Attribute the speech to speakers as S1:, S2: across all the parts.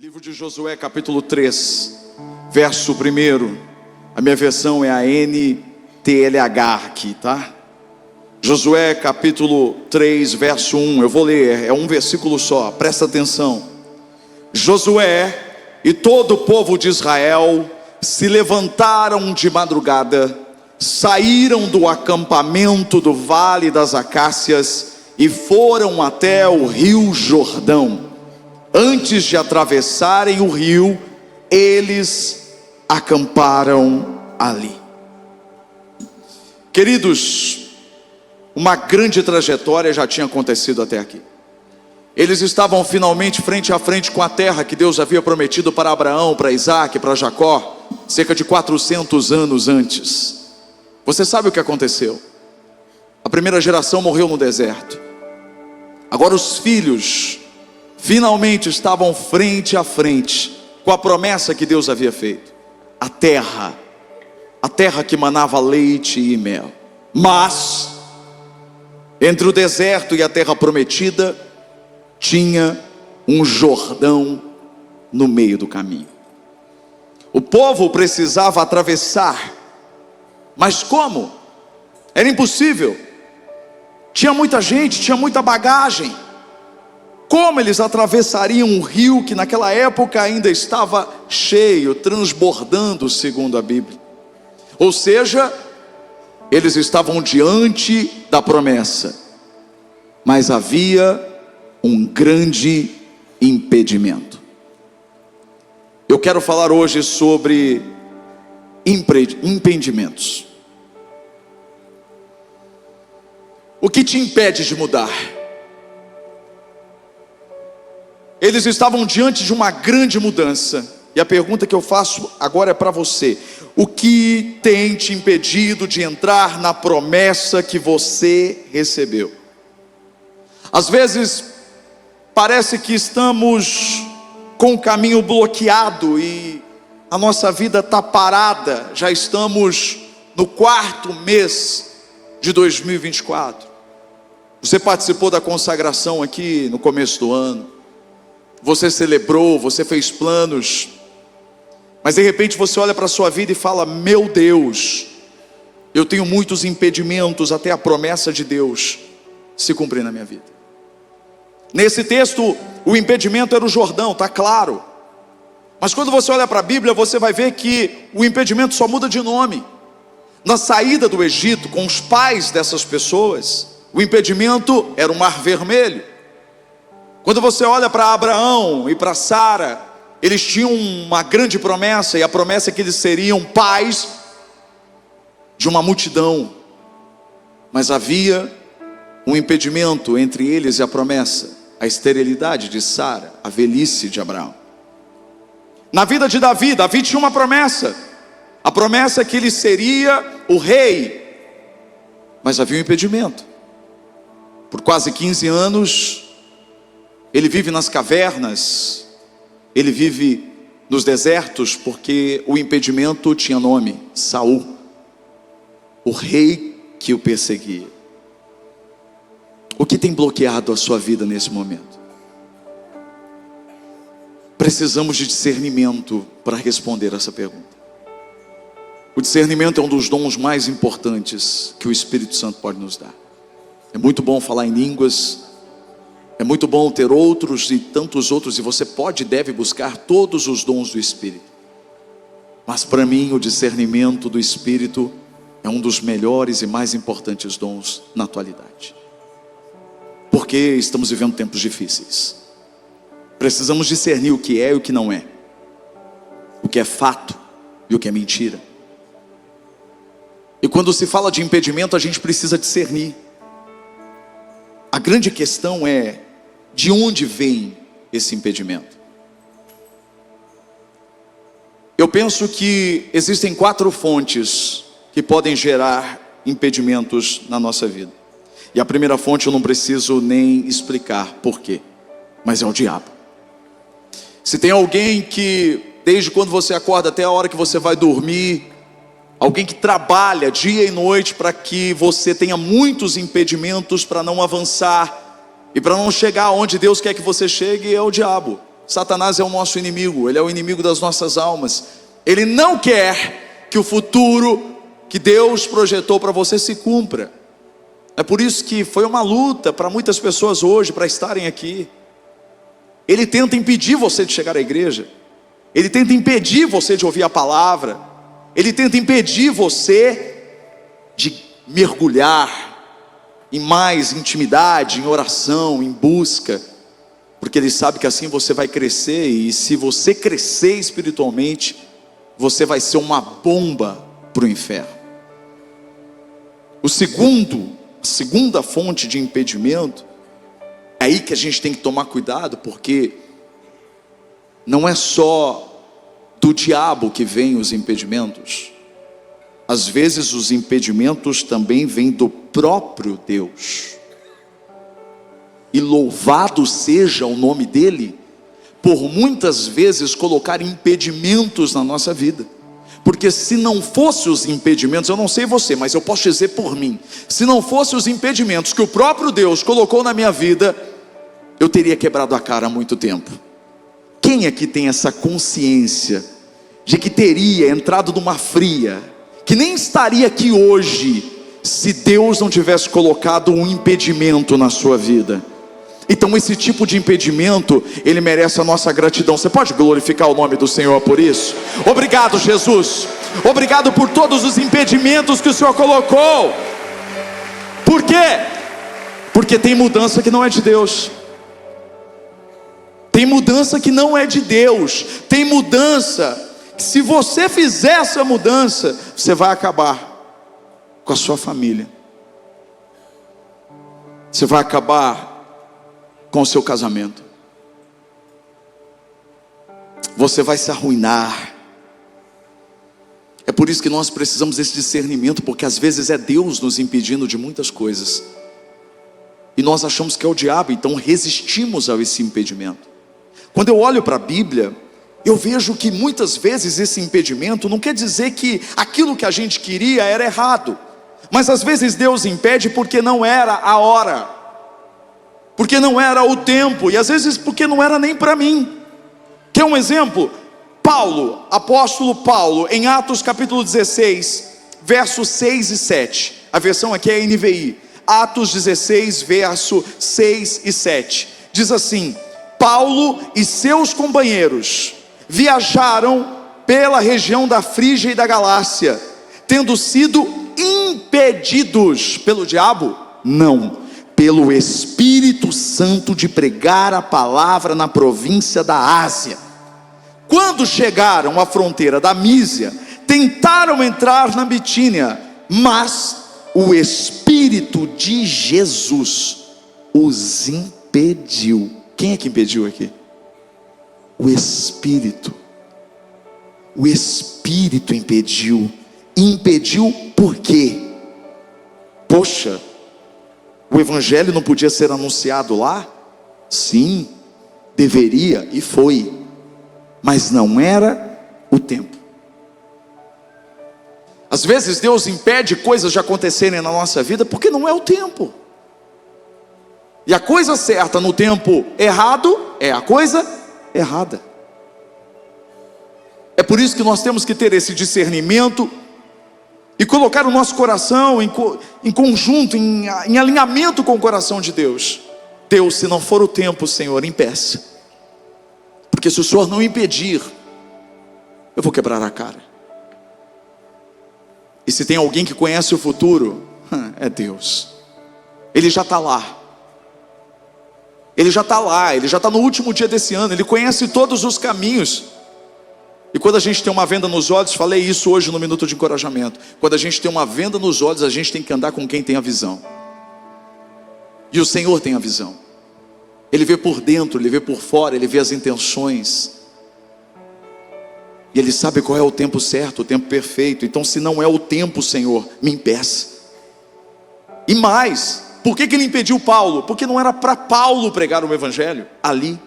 S1: Livro de Josué, capítulo 3, verso 1. A minha versão é a NTLH aqui, tá? Josué, capítulo 3, verso 1. Eu vou ler, é um versículo só, presta atenção. Josué e todo o povo de Israel se levantaram de madrugada, saíram do acampamento do Vale das Acácias e foram até o rio Jordão. Antes de atravessarem o rio, eles acamparam ali. Queridos, uma grande trajetória já tinha acontecido até aqui. Eles estavam finalmente frente a frente com a terra que Deus havia prometido para Abraão, para Isaac, para Jacó, cerca de 400 anos antes. Você sabe o que aconteceu? A primeira geração morreu no deserto. Agora os filhos finalmente estavam frente a frente com a promessa que Deus havia feito. A terra que manava leite e mel. Mas entre o deserto e a terra prometida tinha um Jordão no meio do caminho. O povo precisava atravessar, mas como? Era impossível. Tinha muita gente, tinha muita bagagem. Como eles atravessariam um rio que naquela época ainda estava cheio, transbordando, segundo a Bíblia? Ou seja, eles estavam diante da promessa, mas havia um grande impedimento. Eu quero falar hoje sobre impedimentos. O que te impede de mudar? Eles estavam diante de uma grande mudança. E a pergunta que eu faço agora é para você: o que tem te impedido de entrar na promessa que você recebeu? Às vezes parece que estamos com o caminho bloqueado e a nossa vida está parada. Já estamos no 4º mês de 2024. Você participou da consagração aqui no começo do ano. Você celebrou, você fez planos, mas de repente você olha para a sua vida e fala: meu Deus, eu tenho muitos impedimentos até a promessa de Deus se cumprir na minha vida. Nesse texto, o impedimento era o Jordão, está claro. Mas quando você olha para a Bíblia, você vai ver que o impedimento só muda de nome. Na saída do Egito, com os pais dessas pessoas, o impedimento era o Mar Vermelho. Quando você olha para Abraão e para Sara, eles tinham uma grande promessa, e a promessa é que eles seriam pais de uma multidão. Mas havia um impedimento entre eles e a promessa: a esterilidade de Sara, a velhice de Abraão. Na vida de Davi tinha uma promessa. A promessa é que ele seria o rei. Mas havia um impedimento. Por quase 15 anos ele vive nas cavernas, ele vive nos desertos, porque o impedimento tinha nome: Saul, o rei que o perseguia. O que tem bloqueado a sua vida nesse momento? Precisamos de discernimento para responder essa pergunta. O discernimento é um dos dons mais importantes que o Espírito Santo pode nos dar. É muito bom falar em línguas, é muito bom ter outros e tantos outros, e você pode e deve buscar todos os dons do Espírito. Mas para mim o discernimento do Espírito é um dos melhores e mais importantes dons na atualidade. Porque estamos vivendo tempos difíceis. Precisamos discernir o que é e o que não é. O que é fato e o que é mentira. E quando se fala de impedimento, a gente precisa discernir. A grande questão é: de onde vem esse impedimento? Eu penso que existem 4 fontes que podem gerar impedimentos na nossa vida. E a primeira fonte eu não preciso nem explicar por quê, mas é o diabo. Se tem alguém que, desde quando você acorda até a hora que você vai dormir, alguém que trabalha dia e noite para que você tenha muitos impedimentos para não avançar e para não chegar onde Deus quer que você chegue, é o diabo. Satanás é o nosso inimigo, ele é o inimigo das nossas almas. Ele não quer que o futuro que Deus projetou para você se cumpra. É por isso que foi uma luta para muitas pessoas hoje para estarem aqui. Ele tenta impedir você de chegar à igreja, ele tenta impedir você de ouvir a palavra, ele tenta impedir você de mergulhar em mais intimidade, em oração, em busca, porque ele sabe que assim você vai crescer, e se você crescer espiritualmente, você vai ser uma bomba para o inferno. A segunda fonte de impedimento, é aí que a gente tem que tomar cuidado, porque não é só do diabo que vêm os impedimentos. Às vezes os impedimentos também vêm do próprio Deus. E louvado seja o nome dele, por muitas vezes colocar impedimentos na nossa vida. Porque se não fossem os impedimentos, eu não sei você, mas eu posso dizer por mim, se não fossem os impedimentos que o próprio Deus colocou na minha vida, eu teria quebrado a cara há muito tempo. Quem aqui tem essa consciência de que teria entrado numa fria, que nem estaria aqui hoje, se Deus não tivesse colocado um impedimento na sua vida? Então esse tipo de impedimento, ele merece a nossa gratidão. Você pode glorificar o nome do Senhor por isso? Obrigado, Jesus, obrigado por todos os impedimentos que o Senhor colocou. Por quê? Porque tem mudança que não é de Deus. Tem mudança que não é de Deus. Tem mudança que, se você fizer essa mudança, você vai acabar com a sua família, você vai acabar com o seu casamento, você vai se arruinar. É por isso que nós precisamos desse discernimento, porque às vezes é Deus nos impedindo de muitas coisas, e nós achamos que é o diabo, então resistimos a esse impedimento. Quando eu olho para a Bíblia, eu vejo que muitas vezes esse impedimento não quer dizer que aquilo que a gente queria era errado, mas às vezes Deus impede porque não era a hora, porque não era o tempo, e às vezes porque não era nem para mim. Quer um exemplo? Paulo, apóstolo Paulo, em Atos capítulo 16, versos 6 e 7, a versão aqui é NVI, Atos 16, verso 6 e 7, diz assim: Paulo e seus companheiros viajaram pela região da Frígia e da Galácia, tendo sido impedidos pelo diabo? Não, pelo Espírito Santo, de pregar a palavra na província da Ásia. Quando chegaram à fronteira da Mísia, tentaram entrar na Bitínia, mas o Espírito de Jesus os impediu. Quem é que impediu aqui? O Espírito. O Espírito impediu. Impediu por quê? Poxa, o Evangelho não podia ser anunciado lá? Sim, deveria e foi, mas não era o tempo. Às vezes Deus impede coisas de acontecerem na nossa vida porque não é o tempo. E a coisa certa no tempo errado é a coisa errada. É por isso que nós temos que ter esse discernimento e colocar o nosso coração em conjunto, em alinhamento com o coração de Deus. Deus, se não for o tempo, Senhor, impeça, porque se o Senhor não impedir, eu vou quebrar a cara. E se tem alguém que conhece o futuro, é Deus. Ele já está lá. Ele já está lá, ele já está no último dia desse ano, ele conhece todos os caminhos. E quando a gente tem uma venda nos olhos, falei isso hoje no Minuto de Encorajamento, quando a gente tem uma venda nos olhos, a gente tem que andar com quem tem a visão. E o Senhor tem a visão. Ele vê por dentro, ele vê por fora, ele vê as intenções. E ele sabe qual é o tempo certo, o tempo perfeito. Então, se não é o tempo, Senhor, me impeça. E mais, por que ele impediu Paulo? Porque não era para Paulo pregar o Evangelho ali.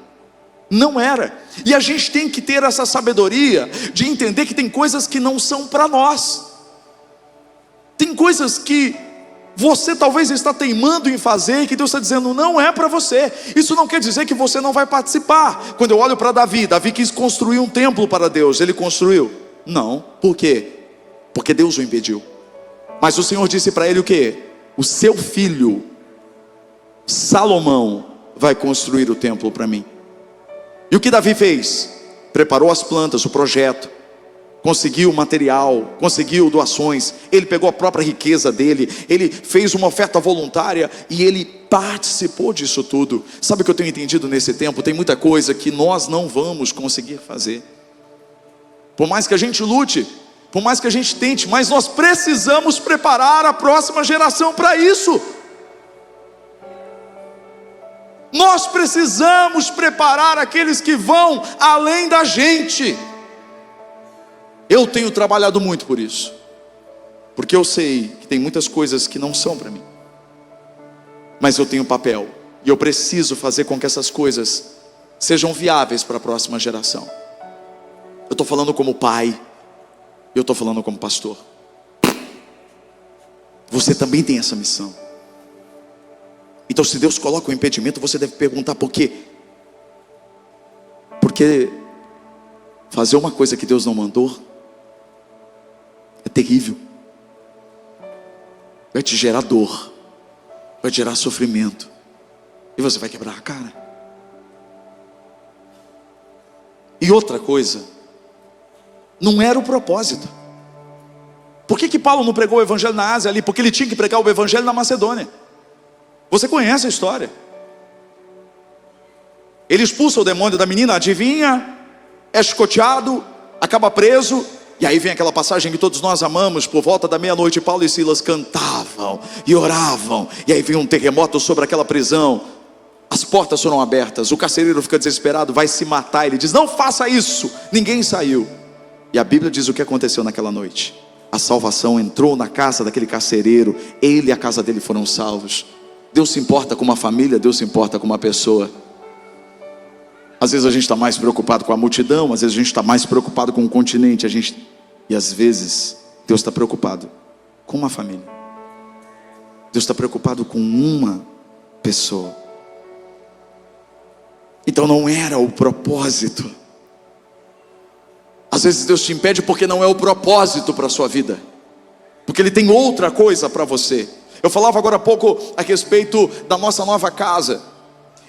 S1: Não era. E a gente tem que ter essa sabedoria de entender que tem coisas que não são para nós. Tem coisas que você talvez está teimando em fazer, e que Deus está dizendo, não é para você. Isso não quer dizer que você não vai participar. Quando eu olho para Davi, Davi quis construir um templo para Deus, ele construiu? Não. Por quê? Porque Deus o impediu. Mas o Senhor disse para ele o quê? O seu filho Salomão vai construir o templo para mim. E o que Davi fez? Preparou as plantas, o projeto, conseguiu material, conseguiu doações, ele pegou a própria riqueza dele, ele fez uma oferta voluntária e ele participou disso tudo. Sabe o que eu tenho entendido nesse tempo? Tem muita coisa que nós não vamos conseguir fazer. Por mais que a gente lute, por mais que a gente tente, mas nós precisamos preparar a próxima geração para isso. Nós precisamos preparar aqueles que vão além da gente. Eu tenho trabalhado muito por isso, porque eu sei que tem muitas coisas que não são para mim, mas eu tenho papel, e eu preciso fazer com que essas coisas sejam viáveis para a próxima geração. Eu estou falando como pai, eu estou falando como pastor. Você também tem essa missão. Então, se Deus coloca um impedimento, você deve perguntar por quê? Porque fazer uma coisa que Deus não mandou é terrível. Vai te gerar dor, vai gerar sofrimento, e você vai quebrar a cara. E outra coisa, não era o propósito. Por que Paulo não pregou o evangelho na Ásia ali? Porque ele tinha que pregar o evangelho na Macedônia. Você conhece a história. Ele expulsa o demônio da menina, adivinha? É chicoteado, acaba preso. E aí vem aquela passagem que todos nós amamos. Por volta da meia-noite, Paulo e Silas cantavam e oravam. E aí vem um terremoto sobre aquela prisão. As portas foram abertas. O carcereiro fica desesperado, vai se matar. Ele diz, não faça isso. Ninguém saiu. E a Bíblia diz o que aconteceu naquela noite. A salvação entrou na casa daquele carcereiro. Ele e a casa dele foram salvos. Deus se importa com uma família, Deus se importa com uma pessoa. Às vezes a gente está mais preocupado com a multidão, às vezes a gente está mais preocupado com o continente, e às vezes Deus está preocupado com uma família. Deus está preocupado com uma pessoa. Então não era o propósito. Às vezes Deus te impede porque não é o propósito para a sua vida, porque Ele tem outra coisa para você. Eu falava agora há pouco a respeito da nossa nova casa.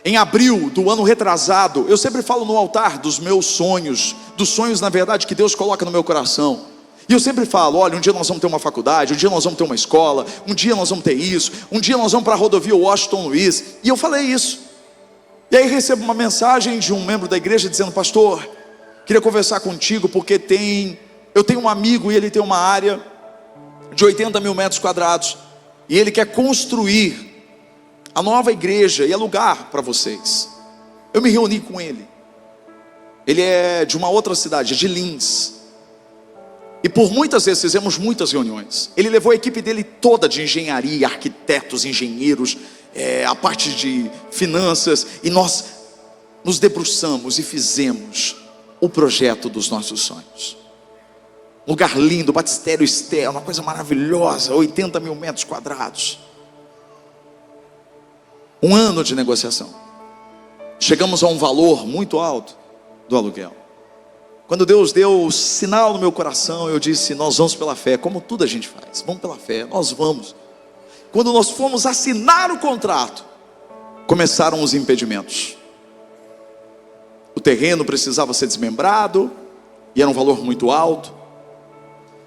S1: Em abril do ano retrasado, eu sempre falo no altar dos meus sonhos, dos sonhos na verdade que Deus coloca no meu coração. E eu sempre falo, olha, um dia nós vamos ter uma faculdade, um dia nós vamos ter uma escola, um dia nós vamos ter isso, um dia nós vamos para a rodovia Washington Luiz. E eu falei isso. E aí recebo uma mensagem de um membro da igreja dizendo, pastor, queria conversar contigo porque eu tenho um amigo e ele tem uma área de 80 mil metros quadrados. E ele quer construir a nova igreja e alugar para vocês. Eu me reuni com ele. Ele é de uma outra cidade, de Lins. E por muitas vezes fizemos muitas reuniões. Ele levou a equipe dele toda de engenharia, arquitetos, engenheiros, a parte de finanças. E nós nos debruçamos e fizemos o projeto dos nossos sonhos. Lugar lindo, batistério externo, uma coisa maravilhosa, 80 mil metros quadrados. Um ano de negociação. Chegamos a um valor muito alto do aluguel. Quando Deus deu o sinal no meu coração, eu disse, nós vamos pela fé, como tudo a gente faz, vamos pela fé, nós vamos. Quando nós fomos assinar o contrato, começaram os impedimentos. O terreno precisava ser desmembrado, e era um valor muito alto.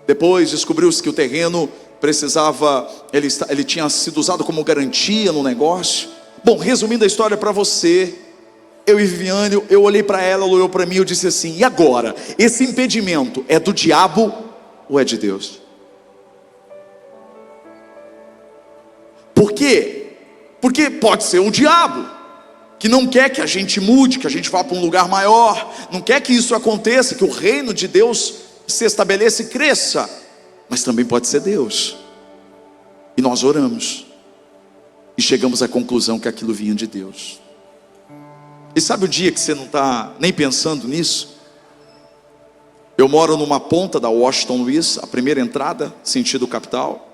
S1: Depois descobriu-se que o terreno precisava, ele tinha sido usado como garantia no negócio. Bom, resumindo a história para você, eu e Viviane, eu olhei para ela, ela olhou para mim, eu disse assim, e agora? Esse impedimento é do diabo ou é de Deus? Por quê? Porque pode ser o diabo, que não quer que a gente mude, que a gente vá para um lugar maior, não quer que isso aconteça, que o reino de Deus se estabeleça e cresça. Mas também pode ser Deus. E nós oramos e chegamos à conclusão que aquilo vinha de Deus. E sabe o dia que você não está nem pensando nisso? Eu moro numa ponta da Washington Luiz, a primeira entrada, sentido capital.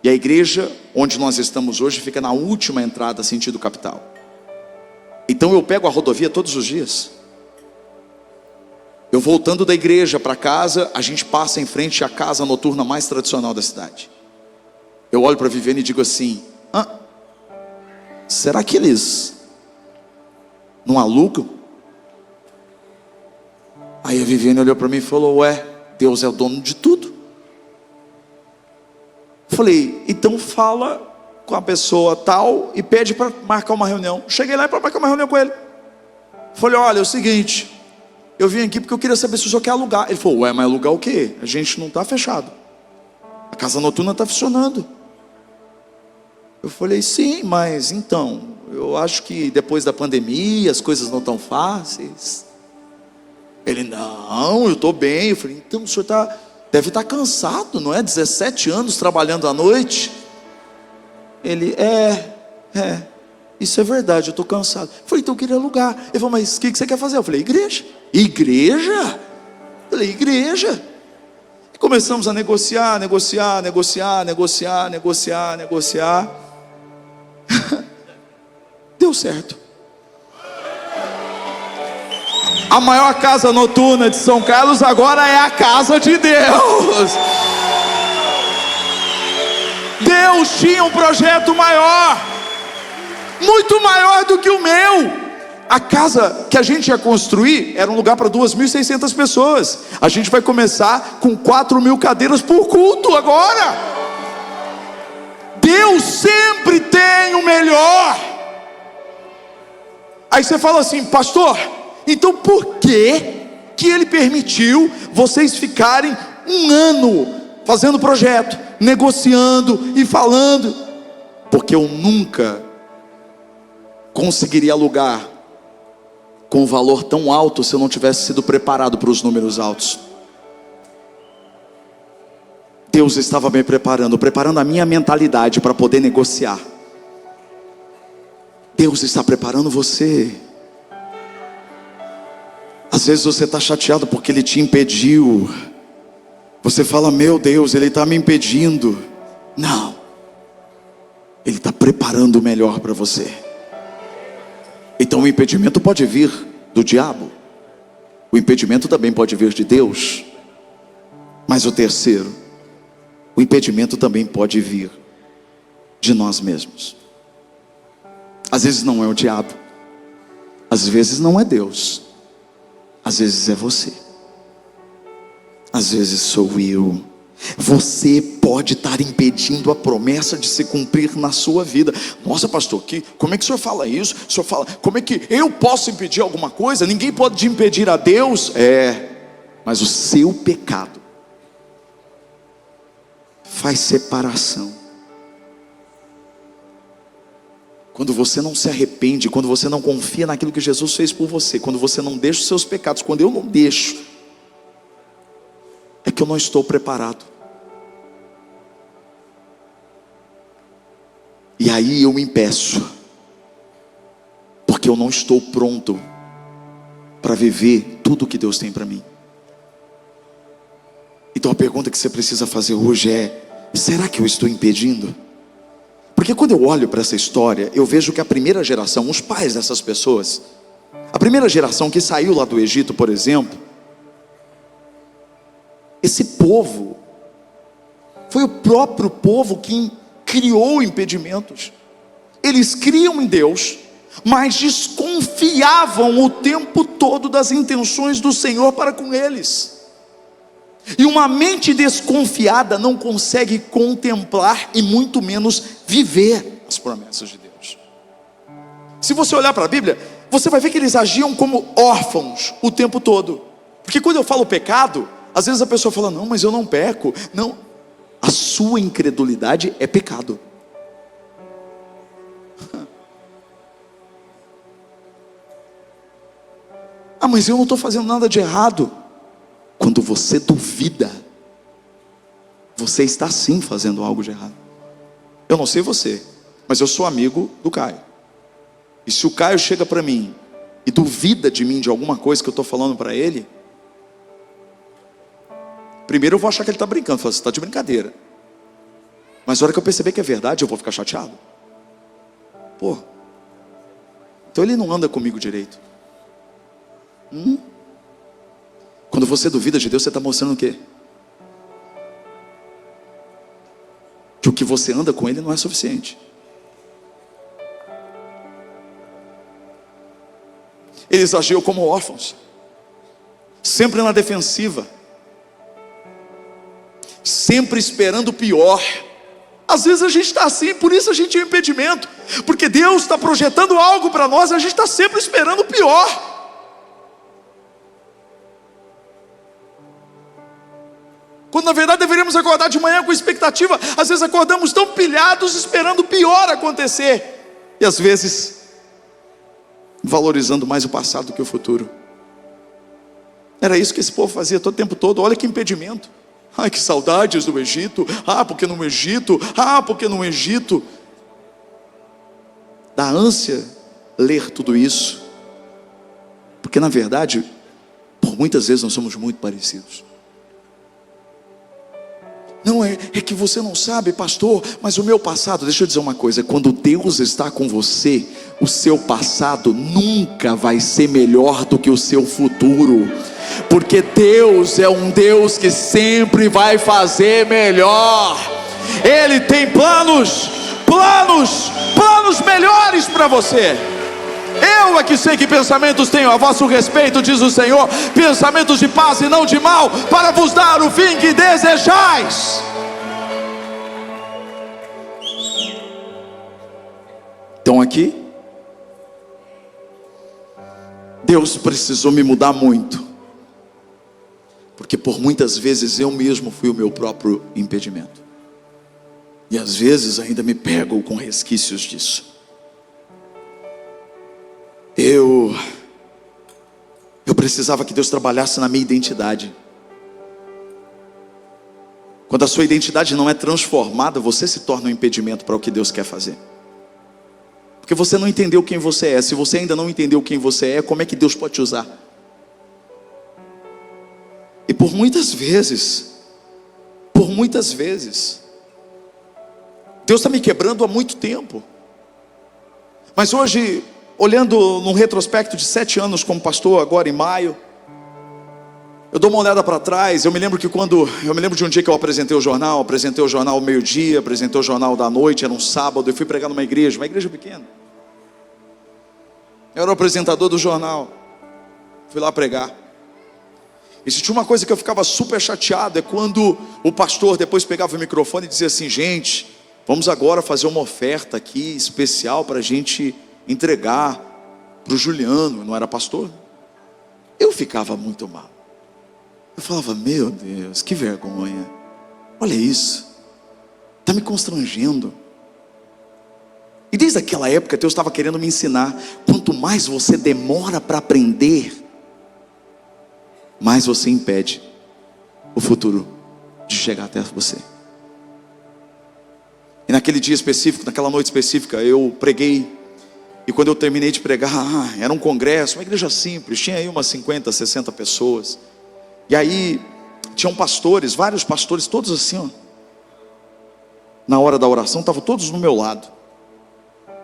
S1: E a igreja onde nós estamos hoje fica na última entrada sentido capital. Então eu pego a rodovia todos os dias. Eu voltando da igreja para casa, a gente passa em frente à casa noturna mais tradicional da cidade. Eu olho para a Viviane e digo assim: será que eles não alugam? Aí a Viviane olhou para mim e falou: ué, Deus é o dono de tudo. Falei: então fala com a pessoa tal e pede para marcar uma reunião. Cheguei lá para marcar uma reunião com ele. Falei: olha, é o seguinte, eu vim aqui porque eu queria saber se o senhor quer alugar. Ele falou: ué, mas alugar o quê? A gente não está fechado, a casa noturna está funcionando. Eu falei: sim, mas então, eu acho que depois da pandemia as coisas não estão fáceis. Ele: não, eu estou bem. Eu falei: então o senhor deve estar cansado, não é? 17 anos trabalhando à noite. Ele: isso é verdade, eu estou cansado. Eu falei: então eu queria alugar. Ele falou: mas o que você quer fazer? Eu falei: igreja. Igreja? Eu falei: igreja. E começamos a negociar. Deu certo. A maior casa noturna de São Carlos agora é a casa de Deus. Deus tinha um projeto maior, muito maior do que o meu. A casa que a gente ia construir era um lugar para 2.600 pessoas. A gente vai começar com 4.000 cadeiras por culto agora. Deus sempre tem o melhor. Aí você fala assim: pastor, então por que ele permitiu vocês ficarem um ano fazendo projeto, negociando e falando? Porque eu nunca conseguiria alugar com um valor tão alto se eu não tivesse sido preparado para os números altos. Deus estava me preparando a minha mentalidade para poder negociar. Deus está preparando você. Às vezes você está chateado porque Ele te impediu. Você fala: meu Deus, Ele está me impedindo. Não, Ele está preparando o melhor para você. Então o impedimento pode vir do diabo, o impedimento também pode vir de Deus. Mas o terceiro, o impedimento também pode vir de nós mesmos. Às vezes não é o diabo, às vezes não é Deus, às vezes é você, às vezes sou eu. Você pode estar impedindo a promessa de se cumprir na sua vida. Nossa, pastor, como é que o senhor fala isso? O senhor fala, como é que eu posso impedir alguma coisa? Ninguém pode impedir a Deus. Mas o seu pecado faz separação. Quando você não se arrepende, quando você não confia naquilo que Jesus fez por você, quando você não deixa os seus pecados, quando eu não deixo, é que eu não estou preparado. E aí eu me impeço, porque eu não estou pronto para viver tudo que Deus tem para mim. Então a pergunta que você precisa fazer hoje é: será que eu estou impedindo? Porque quando eu olho para essa história, eu vejo que a primeira geração, os pais dessas pessoas, a primeira geração que saiu lá do Egito, por exemplo, esse povo foi o próprio povo que criou impedimentos. Eles criam em Deus, mas desconfiavam o tempo todo das intenções do Senhor para com eles. E uma mente desconfiada não consegue contemplar e muito menos viver as promessas de Deus. Se você olhar para a Bíblia, você vai ver que eles agiam como órfãos o tempo todo. Porque quando eu falo pecado, às vezes a pessoa fala: não, mas eu não peco. Não, a sua incredulidade é pecado. Ah, mas eu não estou fazendo nada de errado. Quando você duvida, você está sim fazendo algo de errado. Eu não sei você, mas eu sou amigo do Caio. E se o Caio chega para mim e duvida de mim, de alguma coisa que eu estou falando para ele, primeiro eu vou achar que ele está brincando. Você está de brincadeira. Mas na hora que eu perceber que é verdade, eu vou ficar chateado. Pô, então ele não anda comigo direito. Quando você duvida de Deus, você está mostrando o quê? Que o que você anda com Ele não é suficiente. Eles agiam como órfãos, sempre na defensiva, sempre esperando o pior. Às vezes a gente está assim, por isso a gente tem um impedimento, porque Deus está projetando algo para nós, e a gente está sempre esperando o pior. Quando na verdade deveríamos acordar de manhã com expectativa. Às vezes acordamos tão pilhados, esperando o pior acontecer, e às vezes valorizando mais o passado do que o futuro. Era isso que esse povo fazia todo o tempo todo. Olha que impedimento. Ai, que saudades do Egito. Porque no Egito. Porque no Egito. Dá ânsia ler tudo isso, porque na verdade, por muitas vezes nós somos muito parecidos. Não é que você não sabe, pastor, mas o meu passado, deixa eu dizer uma coisa: quando Deus está com você, o seu passado nunca vai ser melhor do que o seu futuro, porque Deus é um Deus que sempre vai fazer melhor. Ele tem planos melhores para você. Eu é que sei que pensamentos tenho a vosso respeito, diz o Senhor, pensamentos de paz e não de mal, para vos dar o fim que desejais. Então aqui, Deus precisou me mudar muito, porque por muitas vezes eu mesmo fui o meu próprio impedimento, e às vezes ainda me pego com resquícios disso. Eu precisava que Deus trabalhasse na minha identidade. Quando a sua identidade não é transformada, você se torna um impedimento para o que Deus quer fazer, porque você não entendeu quem você é. Se você ainda não entendeu quem você é, como é que Deus pode te usar? E por muitas vezes, Deus está me quebrando há muito tempo, mas hoje, olhando num retrospecto de 7 anos como pastor, agora em maio, eu dou uma olhada para trás. Eu me lembro de um dia que eu apresentei o jornal ao meio-dia, apresentei o jornal da noite, era um sábado, e fui pregar numa igreja pequena. Eu era o apresentador do jornal, fui lá pregar. E se tinha uma coisa que eu ficava super chateado, é quando o pastor depois pegava o microfone e dizia assim: gente, vamos agora fazer uma oferta aqui especial para a gente entregar para o Juliano. Não era pastor. Eu ficava muito mal. Eu falava: meu Deus, que vergonha. Olha isso, está me constrangendo. E desde aquela época Deus estava querendo me ensinar: quanto mais você demora para aprender, mais você impede o futuro de chegar até você. E naquele dia específico, naquela noite específica, eu preguei. E quando eu terminei de pregar, era um congresso, uma igreja simples, tinha aí umas 50, 60 pessoas. E aí tinham pastores, vários pastores, todos assim, ó. Na hora da oração, estavam todos no meu lado.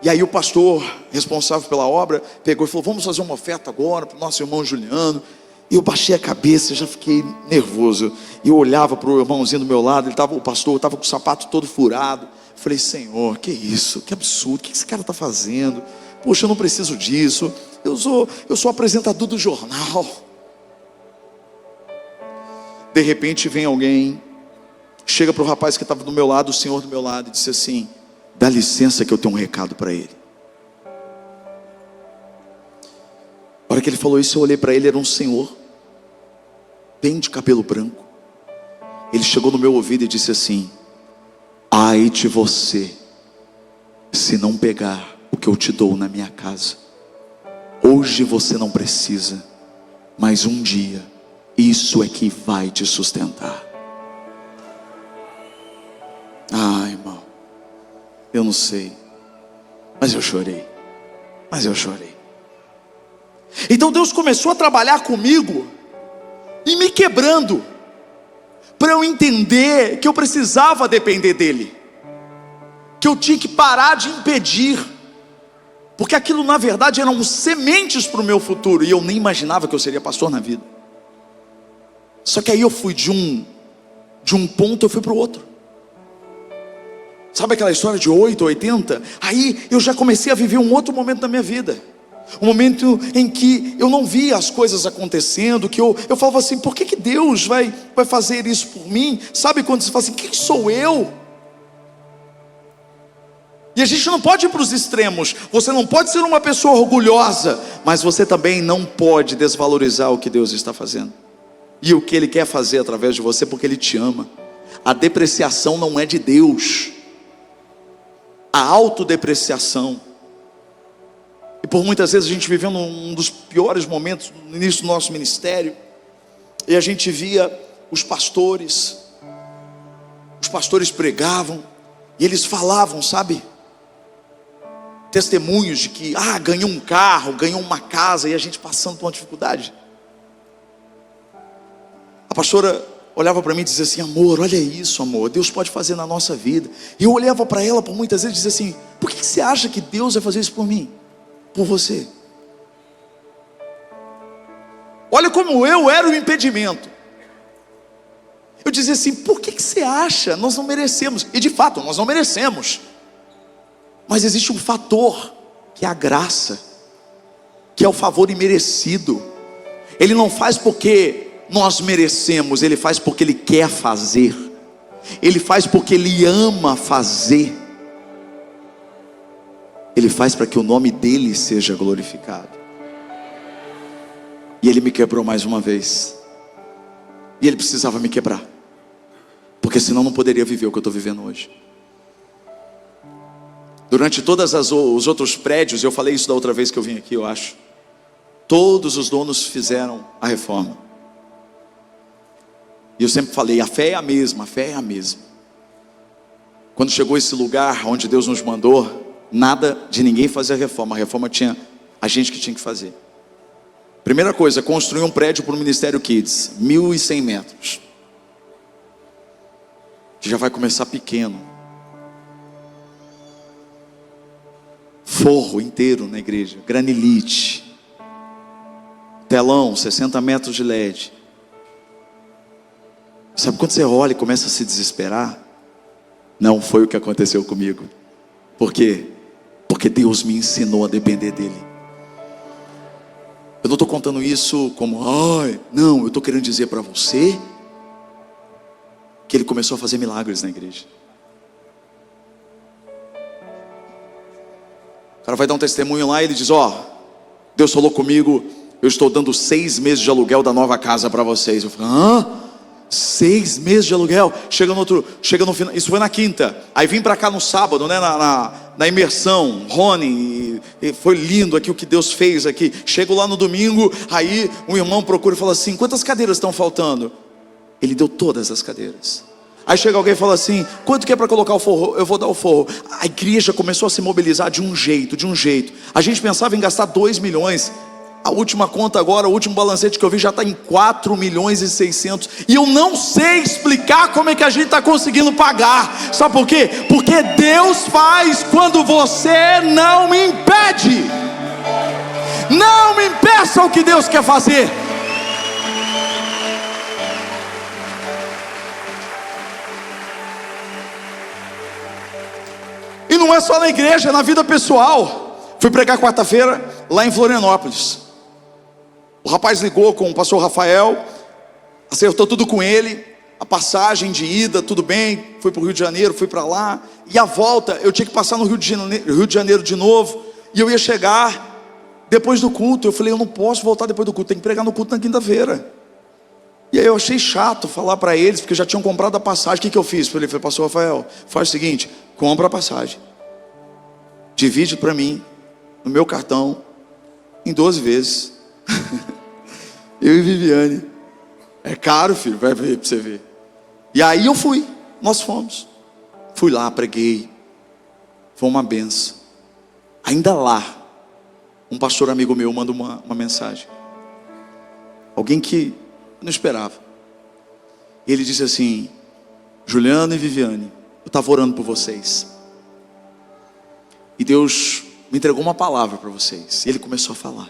S1: E aí o pastor responsável pela obra pegou e falou: vamos fazer uma oferta agora para o nosso irmão Juliano. E eu baixei a cabeça, já fiquei nervoso. E eu olhava para o irmãozinho do meu lado, o pastor estava com o sapato todo furado. Falei: Senhor, que isso? Que absurdo, o que esse cara está fazendo? Poxa, eu não preciso disso. Eu sou apresentador do jornal. De repente vem alguém, chega para o rapaz que estava do meu lado, o senhor do meu lado, e disse assim: dá licença que eu tenho um recado para ele. A hora que ele falou isso, eu olhei para ele, era um senhor, bem de cabelo branco. Ele chegou no meu ouvido e disse assim: ai de você, se não pegar o que eu te dou na minha casa. Hoje você não precisa, mas um dia isso é que vai te sustentar. Irmão, eu não sei, mas eu chorei. Então Deus começou a trabalhar comigo e me quebrando, para eu entender que eu precisava depender dEle. que eu tinha que parar de impedir, porque aquilo na verdade eram sementes para o meu futuro, e eu nem imaginava que eu seria pastor na vida. Só que aí eu fui de um ponto, eu fui para o outro. Sabe aquela história de 8, 80? Aí eu já comecei a viver um outro momento da minha vida, um momento em que eu não via as coisas acontecendo, que eu falava assim, por que Deus vai fazer isso por mim? Sabe quando você fala assim, quem sou eu? E a gente não pode ir para os extremos. Você não pode ser uma pessoa orgulhosa, mas você também não pode desvalorizar o que Deus está fazendo e o que Ele quer fazer através de você, porque Ele te ama. A depreciação não é de Deus, a autodepreciação. E por muitas vezes a gente vivendo um dos piores momentos no início do nosso ministério, e a gente via os pastores pregavam, e eles falavam, sabe, testemunhos de que, ganhou um carro, ganhou uma casa, e a gente passando por uma dificuldade. A pastora olhava para mim e dizia assim, amor, olha isso, amor, Deus pode fazer na nossa vida. E eu olhava para ela por muitas vezes e dizia assim, por que você acha que Deus vai fazer isso por mim? Por você? Olha como eu era o impedimento. Eu dizia assim, por que você acha? Nós não merecemos. E de fato, nós não merecemos. Mas existe um fator, que é a graça, que é o favor imerecido. Ele não faz porque nós merecemos, Ele faz porque Ele quer fazer. Ele faz porque Ele ama fazer. Ele faz para que o nome dEle seja glorificado. E Ele me quebrou mais uma vez. E Ele precisava me quebrar, porque senão não poderia viver o que eu estou vivendo hoje. Durante todos os outros prédios, eu falei isso da outra vez que eu vim aqui, eu acho, todos os donos fizeram a reforma. E eu sempre falei, a fé é a mesma, a fé é a mesma. Quando chegou esse lugar onde Deus nos mandou, nada de ninguém fazer a reforma tinha a gente que tinha que fazer. Primeira coisa, construir um prédio para o Ministério Kids, 1.100 metros, que já vai começar pequeno. Forro inteiro na igreja, granilite, telão, 60 metros de LED. Sabe quando você olha e começa a se desesperar? Não foi o que aconteceu comigo. Por quê? Porque Deus me ensinou a depender dEle. Eu não estou contando isso como, não, eu estou querendo dizer para você que Ele começou a fazer milagres na igreja. O cara vai dar um testemunho lá e ele diz, Deus falou comigo, eu estou dando 6 meses de aluguel da nova casa para vocês. Eu falei, 6 meses de aluguel? Chega no final, isso foi na quinta. Aí vim para cá no sábado, né, na imersão, Rony, e foi lindo aqui o que Deus fez aqui. Chego lá no domingo, aí um irmão procura e fala assim, quantas cadeiras estão faltando? Ele deu todas as cadeiras. Aí chega alguém e fala assim, quanto que é para colocar o forro? Eu vou dar o forro. A igreja começou a se mobilizar de um jeito. A gente pensava em gastar 2 milhões. A última conta agora, o último balancete que eu vi já está em 4 milhões e 600. E eu não sei explicar como é que a gente está conseguindo pagar. Sabe por quê? Porque Deus faz quando você não me impede. Não me impeça o que Deus quer fazer. E não é só na igreja, é na vida pessoal. Fui pregar quarta-feira lá em Florianópolis. O rapaz ligou com o pastor Rafael, acertou tudo com ele, a passagem de ida, tudo bem, fui para o Rio de Janeiro, fui para lá, e a volta, eu tinha que passar no Rio de Janeiro de novo, e eu ia chegar depois do culto. Eu falei, eu não posso voltar depois do culto, tem que pregar no culto na quinta-feira. E aí eu achei chato falar para eles, porque já tinham comprado a passagem. O que eu fiz? Eu falei, pastor Rafael, faz o seguinte, compra a passagem, divide para mim, no meu cartão, em 12 vezes. Eu e Viviane. É caro, filho, vai ver para você ver. E aí eu fui, nós fomos. Fui lá, preguei. Foi uma benção. Ainda lá, um pastor amigo meu manda uma mensagem. Alguém que eu não esperava. Ele disse assim, Juliano e Viviane, eu estava orando por vocês. E Deus me entregou uma palavra para vocês. E Ele começou a falar.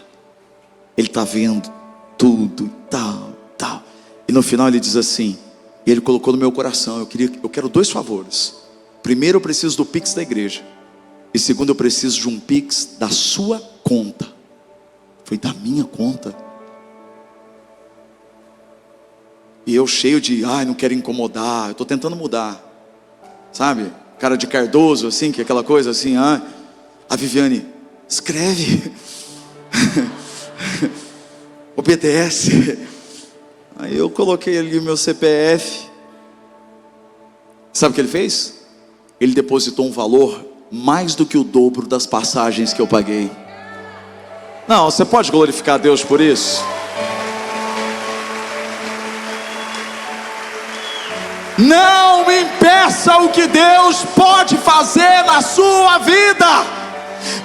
S1: Ele está vendo tudo e tal, tal. E no final Ele diz assim, e Ele colocou no meu coração, eu quero 2 favores. Primeiro, eu preciso do Pix da igreja. E segundo, eu preciso de um Pix da sua conta. Foi da minha conta. E eu cheio de, não quero incomodar, eu estou tentando mudar. Sabe? Cara de Cardoso, assim, que é aquela coisa assim, A Viviane, escreve. Obedece. Aí eu coloquei ali o meu CPF. Sabe o que ele fez? Ele depositou um valor mais do que o dobro das passagens que eu paguei. Não, você pode glorificar a Deus por isso? Não impeça o que Deus pode fazer na sua vida.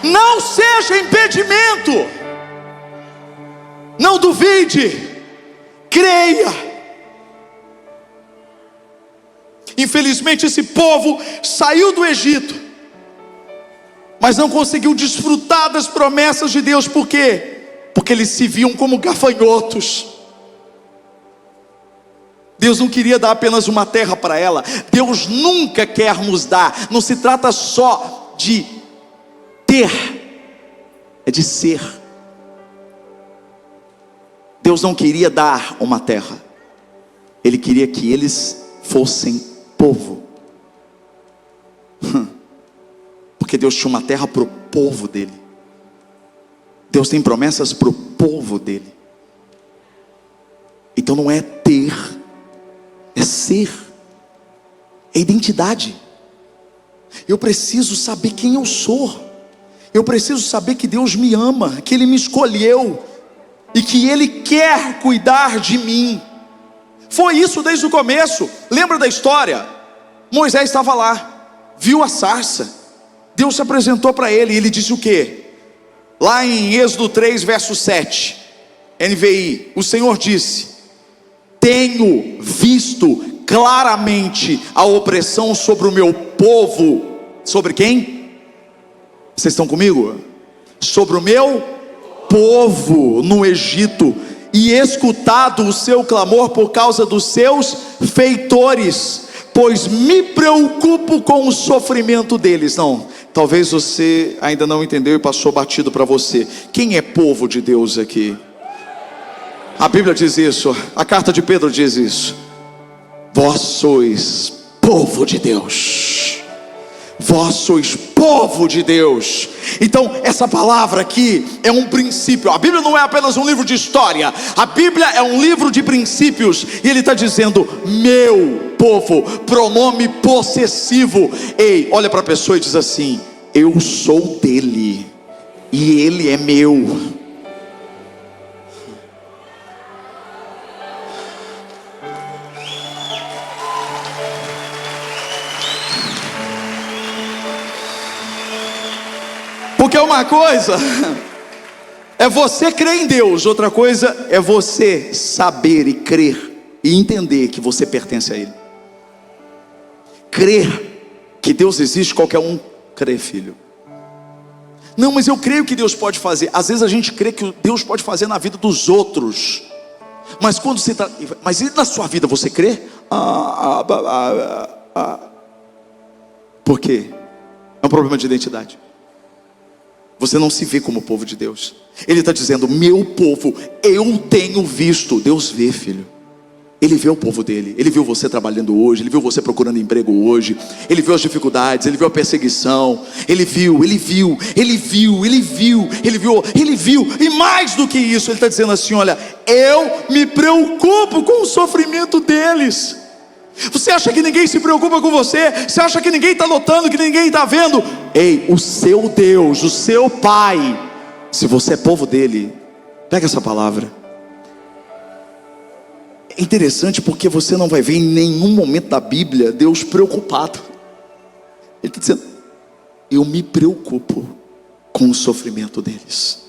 S1: Não seja impedimento. Não duvide. Creia. Infelizmente esse povo saiu do Egito, mas não conseguiu desfrutar das promessas de Deus. Por quê? Porque eles se viam como gafanhotos. Deus não queria dar apenas uma terra para ela. Deus nunca quer nos dar. Não se trata só de ter, é de ser. Deus não queria dar uma terra. Ele queria que eles fossem povo. Porque Deus tinha uma terra para o povo dele. Deus tem promessas para o povo dele. Então não é ter, é ser, é identidade. Eu preciso saber quem eu sou. Eu preciso saber que Deus me ama, que Ele me escolheu e que Ele quer cuidar de mim. Foi isso desde o começo. Lembra da história? Moisés estava lá, viu a sarça. Deus se apresentou para ele e ele disse o quê? Lá em Êxodo 3, verso 7, NVI, o Senhor disse: tenho visto claramente a opressão sobre o meu povo. Sobre quem? Vocês estão comigo? Sobre o meu povo no Egito, e escutado o seu clamor por causa dos seus feitores, pois me preocupo com o sofrimento deles. Não, talvez você ainda não entendeu e passou batido para você. Quem é povo de Deus aqui? A Bíblia diz isso, a carta de Pedro diz isso. Vós sois povo de Deus. Vós sois povo de Deus. Então essa palavra aqui é um princípio. A Bíblia não é apenas um livro de história. A Bíblia é um livro de princípios. E ele está dizendo meu povo, pronome possessivo. Ei, olha para a pessoa e diz assim: eu sou dele e ele é meu. Porque uma coisa é você crer em Deus, outra coisa é você saber e crer e entender que você pertence a Ele. Crer que Deus existe, qualquer um crê, filho. Não, mas eu creio que Deus pode fazer. Às vezes a gente crê que Deus pode fazer na vida dos outros, mas quando você está, mas e na sua vida você crê? Por quê? É um problema de identidade. Você não se vê como povo de Deus. Ele está dizendo: meu povo, eu tenho visto. Deus vê, filho. Ele vê o povo dele. Ele viu você trabalhando hoje. Ele viu você procurando emprego hoje. Ele viu as dificuldades. Ele viu a perseguição. Ele viu. E mais do que isso, ele está dizendo assim: olha, eu me preocupo com o sofrimento deles. Você acha que ninguém se preocupa com você? Você acha que ninguém está notando, que ninguém está vendo? Ei, o seu Deus, o seu Pai, se você é povo dele, pega essa palavra. É interessante porque você não vai ver em nenhum momento da Bíblia Deus preocupado. Ele está dizendo: eu me preocupo com o sofrimento deles,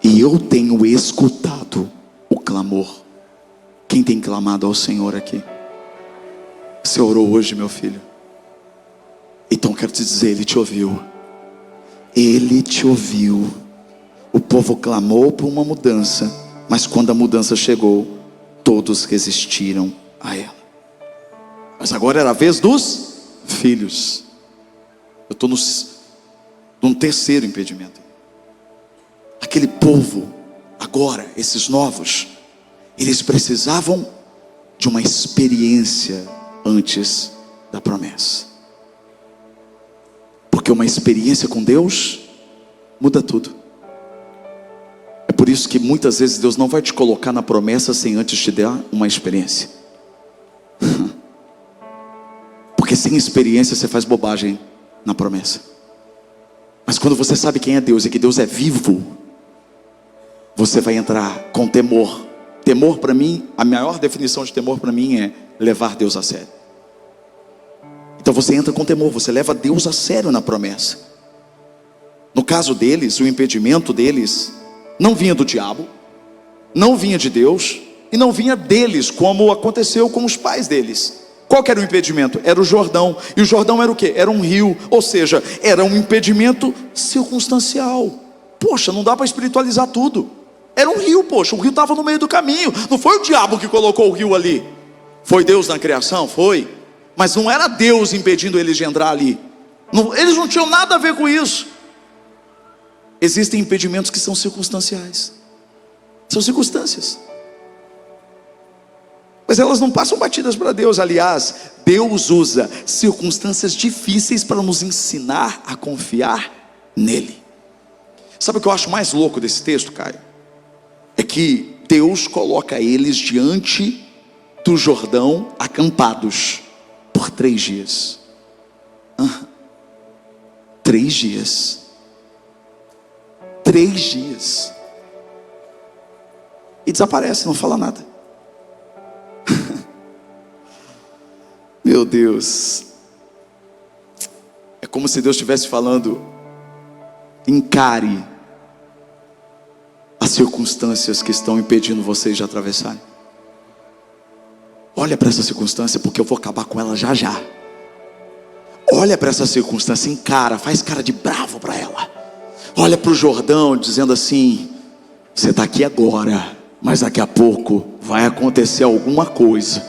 S1: e eu tenho escutado o clamor. Quem tem clamado ao Senhor aqui? Você orou hoje, meu filho? Então quero te dizer, Ele te ouviu. Ele te ouviu. O povo clamou por uma mudança, mas quando a mudança chegou, todos resistiram a ela. Mas agora era a vez dos filhos. Eu estou num terceiro impedimento. Aquele povo, agora, esses novos, eles precisavam de uma experiência antes da promessa. Porque uma experiência com Deus muda tudo. É por isso que muitas vezes Deus não vai te colocar na promessa sem antes te dar uma experiência. Porque sem experiência você faz bobagem na promessa. Mas quando você sabe quem é Deus e que Deus é vivo, você vai entrar com temor. Temor para mim, a maior definição de temor para mim é levar Deus a sério. Então você entra com temor, você leva Deus a sério na promessa. No caso deles, o impedimento deles não vinha do diabo, não vinha de Deus e não vinha deles, como aconteceu com os pais deles. Qual que era o impedimento? Era o Jordão. E o Jordão era o quê? Era um rio, ou seja, era um impedimento circunstancial. Poxa, não dá para espiritualizar tudo. Era um rio, poxa, o rio estava no meio do caminho. Não foi o diabo que colocou o rio ali. Foi Deus na criação? Foi. Mas não era Deus impedindo eles de entrar ali. Eles não tinham nada a ver com isso. Existem impedimentos que são circunstanciais. São circunstâncias. Mas elas não passam batidas para Deus. Aliás, Deus usa circunstâncias difíceis para nos ensinar a confiar nele. Sabe o que eu acho mais louco desse texto, Caio? É que Deus coloca eles diante do Jordão, acampados por 3 dias. 3 dias. 3 dias. E desaparece, não fala nada. Meu Deus. É como se Deus estivesse falando: encare as circunstâncias que estão impedindo vocês de atravessarem. Olha para essa circunstância, porque eu vou acabar com ela já já. Olha para essa circunstância, encara, faz cara de bravo para ela. Olha para o Jordão dizendo assim: você está aqui agora, mas daqui a pouco vai acontecer alguma coisa,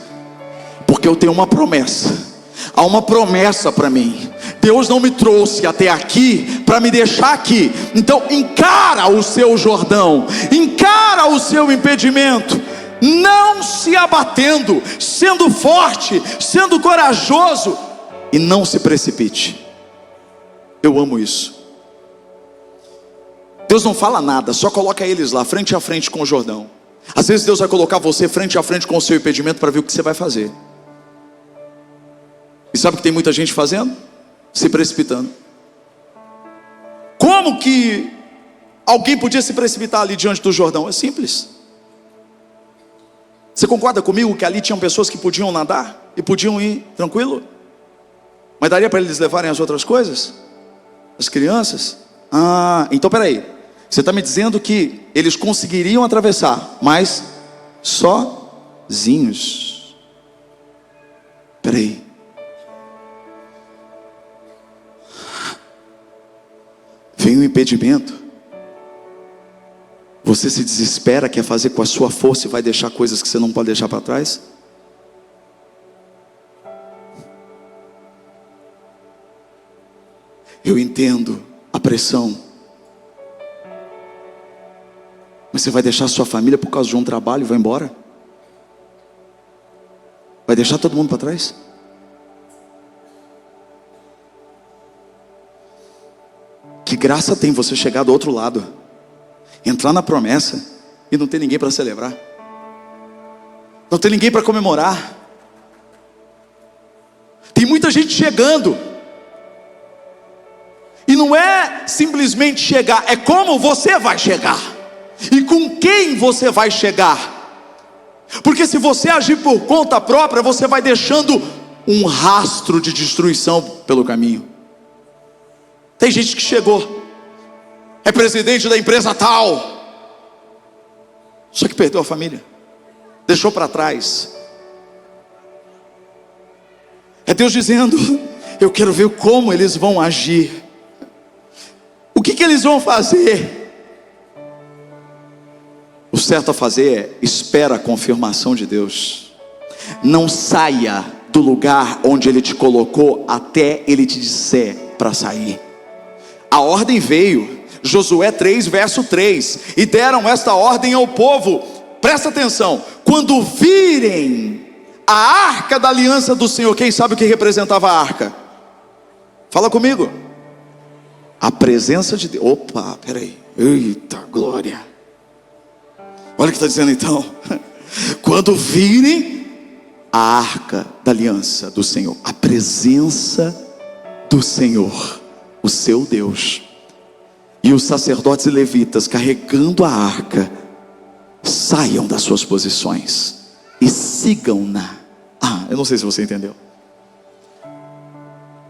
S1: porque eu tenho uma promessa. Há uma promessa para mim. Deus não me trouxe até aqui para me deixar aqui. Então encara o seu Jordão, encara o seu impedimento, não se abatendo, sendo forte, sendo corajoso, e não se precipite. Eu amo isso. Deus não fala nada, só coloca eles lá frente a frente com o Jordão. Às vezes Deus vai colocar você frente a frente com o seu impedimento para ver o que você vai fazer. E sabe o que tem muita gente fazendo? Se precipitando. Como que alguém podia se precipitar ali diante do Jordão? É simples. Você concorda comigo que ali tinham pessoas que podiam nadar e podiam ir tranquilo? Mas daria para eles levarem as outras coisas? As crianças? Então peraí. Você está me dizendo que eles conseguiriam atravessar, mas sozinhos? Peraí. Vem um impedimento, você se desespera, quer fazer com a sua força e vai deixar coisas que você não pode deixar para trás? Eu entendo a pressão, mas você vai deixar a sua família por causa de um trabalho e vai embora? Vai deixar todo mundo para trás? Que graça tem você chegar do outro lado, entrar na promessa e não ter ninguém para celebrar, não ter ninguém para comemorar. Tem muita gente chegando, e não é simplesmente chegar, é como você vai chegar e com quem você vai chegar. Porque se você agir por conta própria, você vai deixando um rastro de destruição pelo caminho. Tem gente que chegou, é presidente da empresa tal, só que perdeu a família, deixou para trás. É Deus dizendo: eu quero ver como eles vão agir. O que eles vão fazer? O certo a fazer é: espera a confirmação de Deus. Não saia do lugar onde Ele te colocou até Ele te disser para sair. A ordem veio, Josué 3 verso 3, e deram esta ordem ao povo. Presta atenção: quando virem a arca da aliança do Senhor. Quem sabe o que representava a arca? Fala comigo. A presença de Deus. Opa, peraí. Eita glória. Olha o que está dizendo então. Quando virem a arca da aliança do Senhor, a presença do Senhor, o seu Deus, e os sacerdotes e levitas carregando a arca, saiam das suas posições e sigam-na. Eu não sei se você entendeu,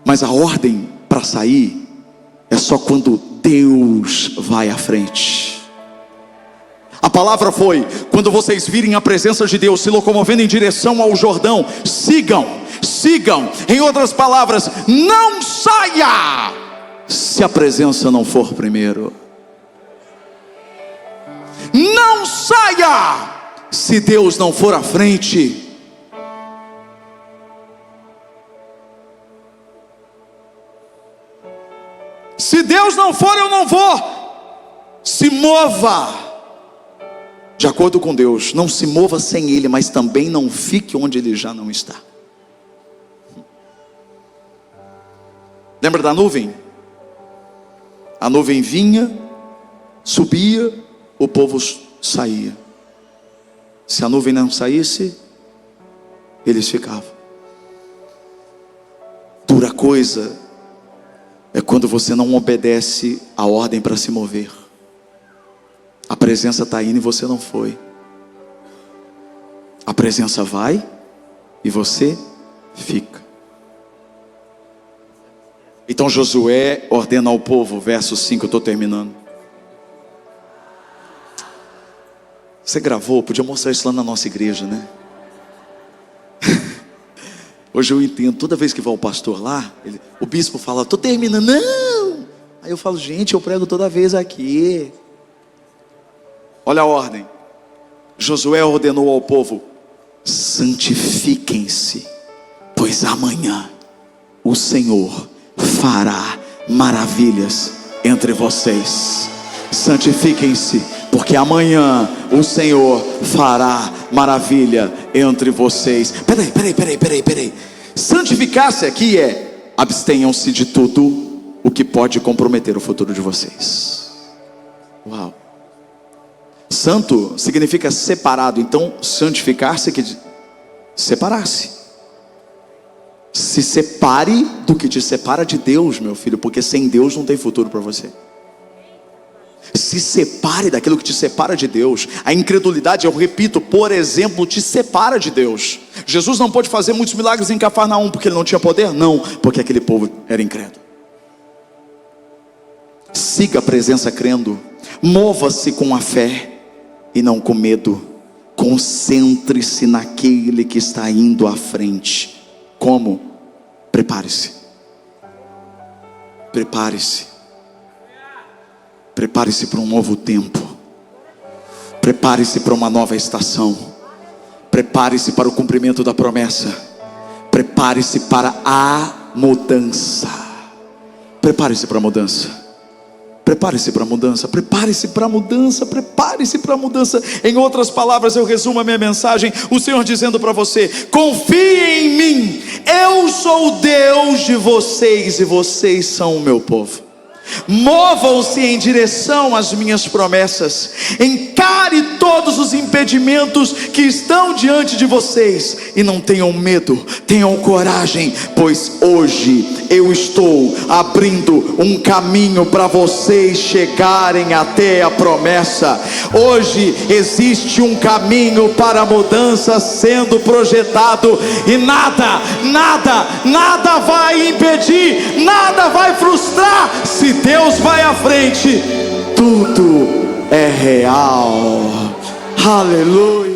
S1: mas a ordem para sair é só quando Deus vai à frente. A palavra foi: quando vocês virem a presença de Deus se locomovendo em direção ao Jordão, sigam. Em outras palavras, não saia se a presença não for primeiro. Não saia se Deus não for à frente. Se Deus não for, eu não vou. Se mova de acordo com Deus. Não se mova sem Ele, mas também não fique onde Ele já não está. Lembra da nuvem? A nuvem vinha, subia, o povo saía. Se a nuvem não saísse, eles ficavam. Dura coisa é quando você não obedece a ordem para se mover. A presença está indo e você não foi. A presença vai e você fica. Então Josué ordena ao povo, verso 5, eu estou terminando. Você gravou? Podia mostrar isso lá na nossa igreja, né? Hoje eu entendo, toda vez que vai o pastor lá, o bispo fala: estou terminando. Não! Aí eu falo: gente, eu prego toda vez aqui. Olha a ordem. Josué ordenou ao povo: santifiquem-se, pois amanhã o Senhor fará maravilhas entre vocês. Santifiquem-se, porque amanhã o Senhor fará maravilha entre vocês. Peraí. Santificar-se aqui é: abstenham-se de tudo o que pode comprometer o futuro de vocês. Uau. Santo significa separado. Então santificar-se quer dizer separar-se. Se separe do que te separa de Deus, meu filho, porque sem Deus não tem futuro para você. Se separe daquilo que te separa de Deus. A incredulidade, eu repito, por exemplo, te separa de Deus. Jesus não pôde fazer muitos milagres em Cafarnaum porque ele não tinha poder? Não, porque aquele povo era incrédulo. Siga a presença crendo. Mova-se com a fé e não com medo. Concentre-se naquele que está indo à frente. Como? Prepare-se. Prepare-se para um novo tempo. Prepare-se para uma nova estação. Prepare-se para o cumprimento da promessa. Prepare-se para a mudança. Prepare-se para a mudança. Prepare-se para a mudança. Prepare-se para a mudança. Prepare-se para a mudança. Em outras palavras, eu resumo a minha mensagem: o Senhor dizendo para você: confie em mim. Eu sou o Deus de vocês e vocês são o meu povo. Movam-se em direção às minhas promessas. Encare todos os impedimentos que estão diante de vocês e não tenham medo, tenham coragem, pois hoje eu estou abrindo um caminho para vocês chegarem até a promessa. Hoje existe um caminho para a mudança sendo projetado, e nada vai impedir, nada vai frustrar. Se Deus vai à frente, tudo é real. Aleluia.